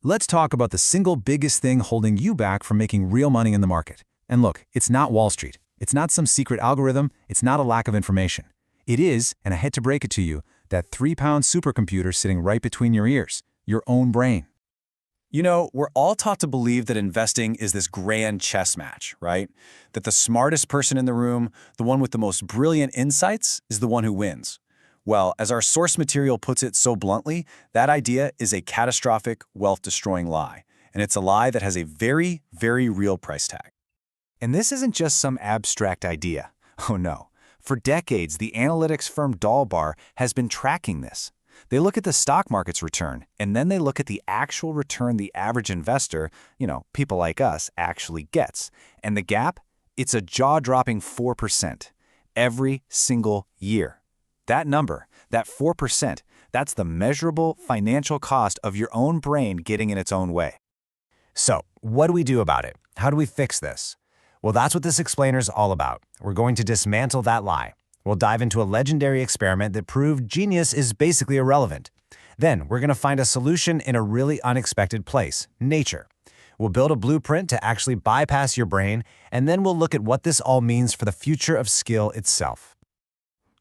Let's talk about the single biggest thing holding you back from making real money in the market. And look, it's not Wall Street. It's not some secret algorithm. It's not a lack of information. It is, and I hate to break it to you, that 3-pound supercomputer sitting right between your ears, your own brain. You know, we're all taught to believe that investing is this grand chess match, right? That the smartest person in the room, the one with the most brilliant insights, is the one who wins. Well, as our source material puts it so bluntly, that idea is a catastrophic, wealth-destroying lie. And it's a lie that has a very, very real price tag. And this isn't just some abstract idea. Oh no. For decades, the analytics firm Dalbar has been tracking this. They look at the stock market's return, and then they look at the actual return the average investor, people like us, actually gets. And the gap? It's a jaw-dropping 4% every single year. That number, that 4%, that's the measurable financial cost of your own brain getting in its own way. So, what do we do about it? How do we fix this? Well, that's what this explainer is all about. We're going to dismantle that lie. We'll dive into a legendary experiment that proved genius is basically irrelevant. Then, we're going to find a solution in a really unexpected place, nature. We'll build a blueprint to actually bypass your brain, and then we'll look at what this all means for the future of skill itself.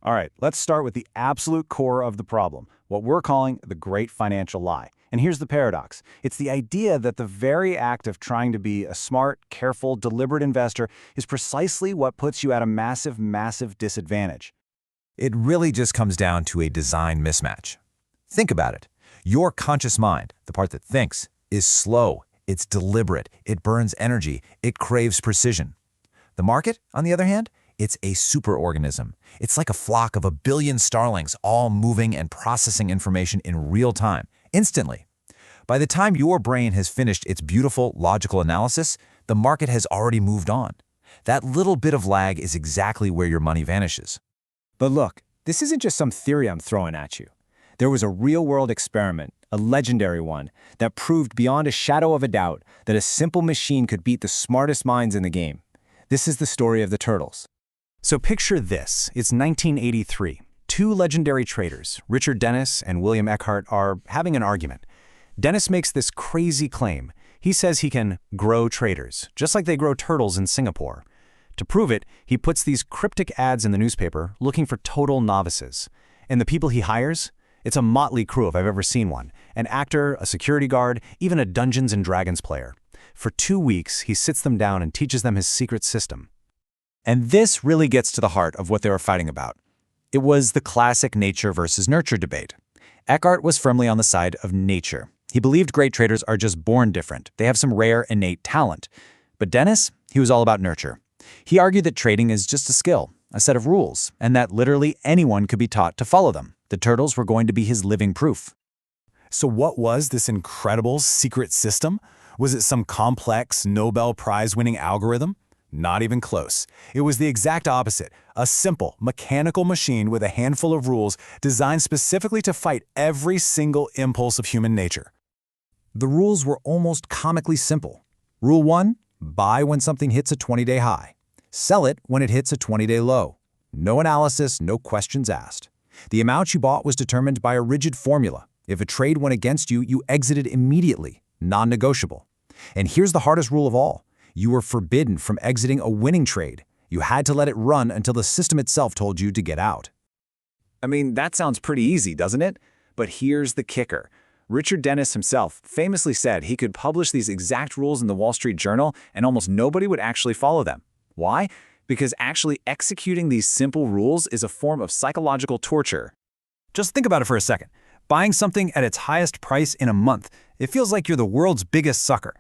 All right, let's start with the absolute core of the problem, what we're calling the great financial lie. And here's the paradox. It's the idea that the very act of trying to be a smart, careful, deliberate investor is precisely what puts you at a massive, massive disadvantage. It really just comes down to a design mismatch. Think about it. Your conscious mind, the part that thinks, is slow, it's deliberate, it burns energy, it craves precision. The market, on the other hand, it's a superorganism. It's like a flock of a billion starlings all moving and processing information in real time, instantly. By the time your brain has finished its beautiful logical analysis, the market has already moved on. That little bit of lag is exactly where your money vanishes. But look, this isn't just some theory I'm throwing at you. There was a real-world experiment, a legendary one, that proved beyond a shadow of a doubt that a simple machine could beat the smartest minds in the game. This is the story of the turtles. So picture this. It's 1983. Two legendary traders, Richard Dennis and William Eckhart, are having an argument. Dennis makes this crazy claim. He says he can grow traders, just like they grow turtles in Singapore. To prove it, he puts these cryptic ads in the newspaper looking for total novices. And the people he hires? It's a motley crew if I've ever seen one. An actor, a security guard, even a Dungeons & Dragons player. For 2 weeks, he sits them down and teaches them his secret system. And this really gets to the heart of what they were fighting about. It was the classic nature versus nurture debate. Eckhart was firmly on the side of nature. He believed great traders are just born different. They have some rare innate talent. But Dennis, he was all about nurture. He argued that trading is just a skill, a set of rules, and that literally anyone could be taught to follow them. The turtles were going to be his living proof. So what was this incredible secret system? Was it some complex Nobel Prize-winning algorithm? Not even close. It was the exact opposite, a simple, mechanical machine with a handful of rules designed specifically to fight every single impulse of human nature. The rules were almost comically simple. Rule 1, buy when something hits a 20-day high. Sell it when it hits a 20-day low. No analysis, no questions asked. The amount you bought was determined by a rigid formula. If a trade went against you, you exited immediately, non-negotiable. And here's the hardest rule of all. You were forbidden from exiting a winning trade. You had to let it run until the system itself told you to get out. I mean, that sounds pretty easy, doesn't it? But here's the kicker. Richard Dennis himself famously said he could publish these exact rules in the Wall Street Journal and almost nobody would actually follow them. Why? Because actually executing these simple rules is a form of psychological torture. Just think about it for a second. Buying something at its highest price in a month, it feels like you're the world's biggest sucker.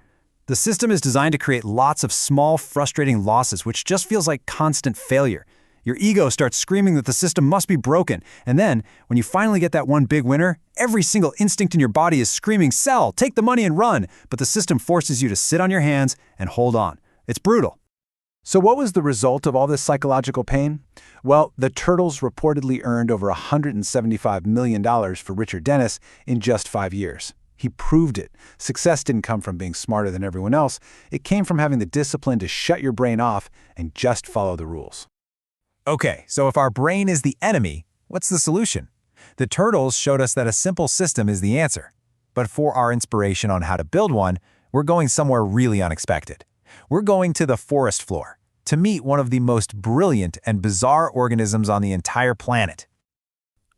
The system is designed to create lots of small, frustrating losses, which just feels like constant failure. Your ego starts screaming that the system must be broken, and then, when you finally get that one big winner, every single instinct in your body is screaming, sell, take the money and run, but the system forces you to sit on your hands and hold on. It's brutal. So what was the result of all this psychological pain? Well, the turtles reportedly earned over $175 million for Richard Dennis in just 5 years. He proved it. Success didn't come from being smarter than everyone else. It came from having the discipline to shut your brain off and just follow the rules. Okay, so if our brain is the enemy, what's the solution? The turtles showed us that a simple system is the answer. But for our inspiration on how to build one, we're going somewhere really unexpected. We're going to the forest floor to meet one of the most brilliant and bizarre organisms on the entire planet.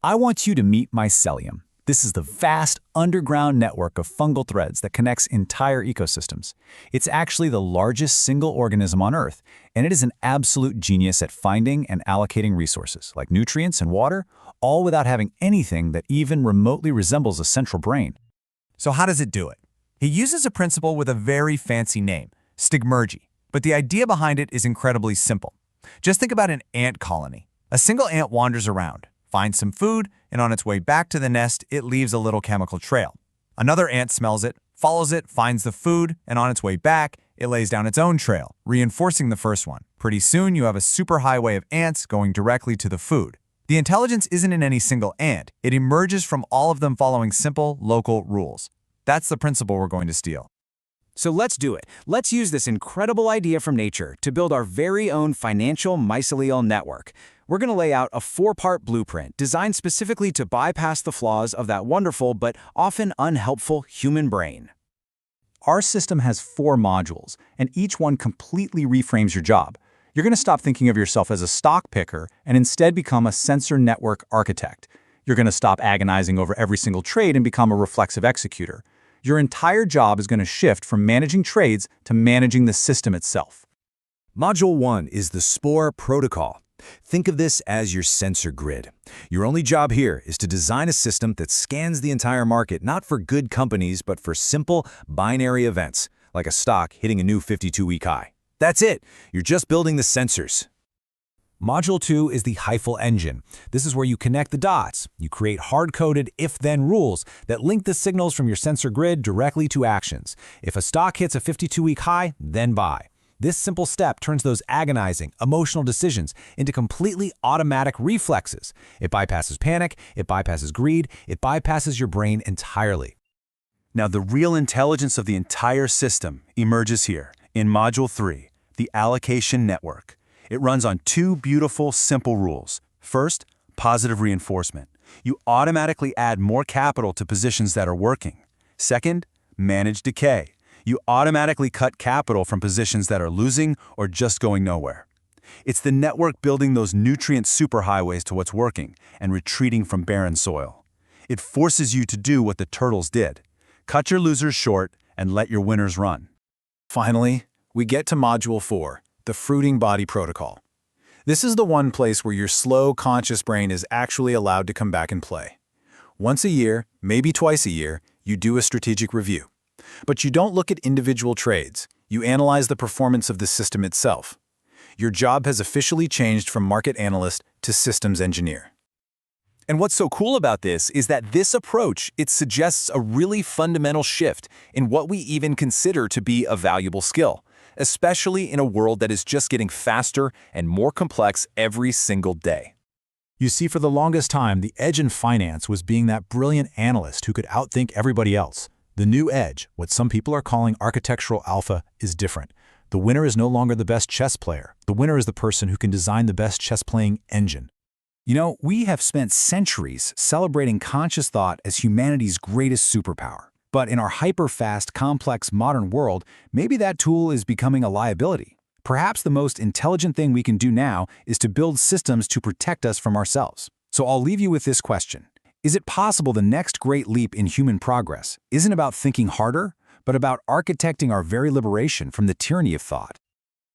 I want you to meet mycelium. This is the vast underground network of fungal threads that connects entire ecosystems. It's actually the largest single organism on Earth, and it is an absolute genius at finding and allocating resources, like nutrients and water, all without having anything that even remotely resembles a central brain. So how does it do it? He uses a principle with a very fancy name, stigmergy. But the idea behind it is incredibly simple. Just think about an ant colony. A single ant wanders around, finds some food, and on its way back to the nest, it leaves a little chemical trail. Another ant smells it, follows it, finds the food, and on its way back, it lays down its own trail, reinforcing the first one. Pretty soon, you have a superhighway of ants going directly to the food. The intelligence isn't in any single ant. It emerges from all of them following simple, local rules. That's the principle we're going to steal. So let's do it. Let's use this incredible idea from nature to build our very own financial mycelial network. We're going to lay out a 4-part blueprint designed specifically to bypass the flaws of that wonderful but often unhelpful human brain. Our system has 4 modules, and each one completely reframes your job. You're going to stop thinking of yourself as a stock picker and instead become a sensor network architect. You're going to stop agonizing over every single trade and become a reflexive executor. Your entire job is going to shift from managing trades to managing the system itself. Module 1 is the Spore Protocol. Think of this as your sensor grid. Your only job here is to design a system that scans the entire market, not for good companies, but for simple binary events, like a stock hitting a new 52-week high. That's it. You're just building the sensors. Module 2 is the Hyphal engine. This is where you connect the dots. You create hard-coded if-then rules that link the signals from your sensor grid directly to actions. If a stock hits a 52-week high, then buy. This simple step turns those agonizing, emotional decisions into completely automatic reflexes. It bypasses panic, it bypasses greed, it bypasses your brain entirely. Now, the real intelligence of the entire system emerges here in Module 3, the allocation network. It runs on 2 beautiful, simple rules. First, positive reinforcement. You automatically add more capital to positions that are working. Second, manage decay. You automatically cut capital from positions that are losing or just going nowhere. It's the network building those nutrient superhighways to what's working and retreating from barren soil. It forces you to do what the turtles did. Cut your losers short and let your winners run. Finally, we get to Module 4, the fruiting body protocol. This is the one place where your slow, conscious brain is actually allowed to come back and play. Once a year, maybe twice a year, you do a strategic review. But you don't look at individual trades. You analyze the performance of the system itself. Your job has officially changed from market analyst to systems engineer. And what's so cool about this is that this approach, it suggests a really fundamental shift in what we even consider to be a valuable skill, especially in a world that is just getting faster and more complex every single day. You see, for the longest time, the edge in finance was being that brilliant analyst who could outthink everybody else. The new edge, what some people are calling architectural alpha, is different. The winner is no longer the best chess player. The winner is the person who can design the best chess-playing engine. You know, we have spent centuries celebrating conscious thought as humanity's greatest superpower. But in our hyper-fast, complex modern world, maybe that tool is becoming a liability. Perhaps the most intelligent thing we can do now is to build systems to protect us from ourselves. So I'll leave you with this question. Is it possible the next great leap in human progress isn't about thinking harder, but about architecting our very liberation from the tyranny of thought?